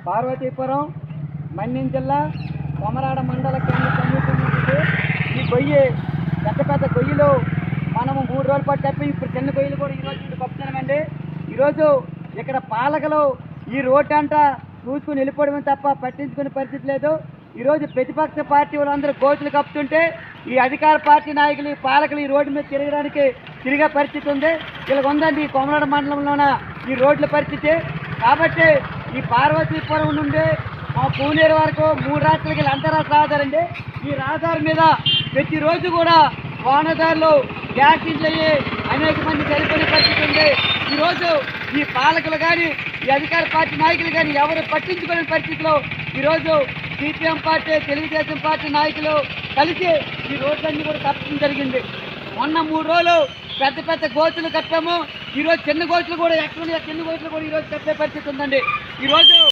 పార్వతీపురం మన్యం జిల్లా కొమరాడ మండల కేంద్ర సమీపంలో ఈ గొయ్యి పెద్ద పెద్ద గొయ్యిలు మనము 3 రోజుల పాటు తప్పి ఇప్పుడు చిన్న గొయ్యిలు కూడా ఈరోజు కప్పుతున్నామండి. ఈరోజు ఇక్కడ పాలకులు ఈ రోడ్డు అంట చూసుకుని వెళ్ళిపోవడమే తప్ప పట్టించుకునే పరిస్థితి లేదు. ఈరోజు ప్రతిపక్ష పార్టీ వాళ్ళందరూ గోతులు కప్పుతుంటే ఈ అధికార పార్టీ నాయకులు పాలకులు ఈ రోడ్డు మీద తిరగడానికి తిరిగే పరిస్థితి ఉంది. ఇలా ఉందండి ఈ కొమరాడ మండలంలోన ఈ రోడ్ల పరిస్థితి. కాబట్టి ఈ పార్వతీపురం నుండి మా పూనేరు వరకు 3 రాత్రులకి అంతరాష్ట్ర రహదారి అండి. ఈ రహదారి మీద ప్రతిరోజు కూడా వాహనదారులు యాక్సిడెంట్లు అయ్యి అనేక మంది చనిపోయిన పరిస్థితి ఉంది. ఈరోజు ఈ పాలకులు కానీ ఈ అధికార పార్టీ నాయకులు కానీ ఎవరు పట్టించుకునే పరిస్థితిలో ఈరోజు సిపిఎం పార్టీ తెలుగుదేశం పార్టీ నాయకులు కలిసి ఈ రోడ్లన్నీ కూడా కప్పడం జరిగింది. మొన్న 3 రోజులు పెద్ద పెద్ద గోతులు కట్టాము. ఈరోజు చిన్న గోతులు కూడా ఎక్కడ చిన్న గోతులు కూడా ఈరోజు కట్టే పరిస్థితి ఉందండి. ఈరోజు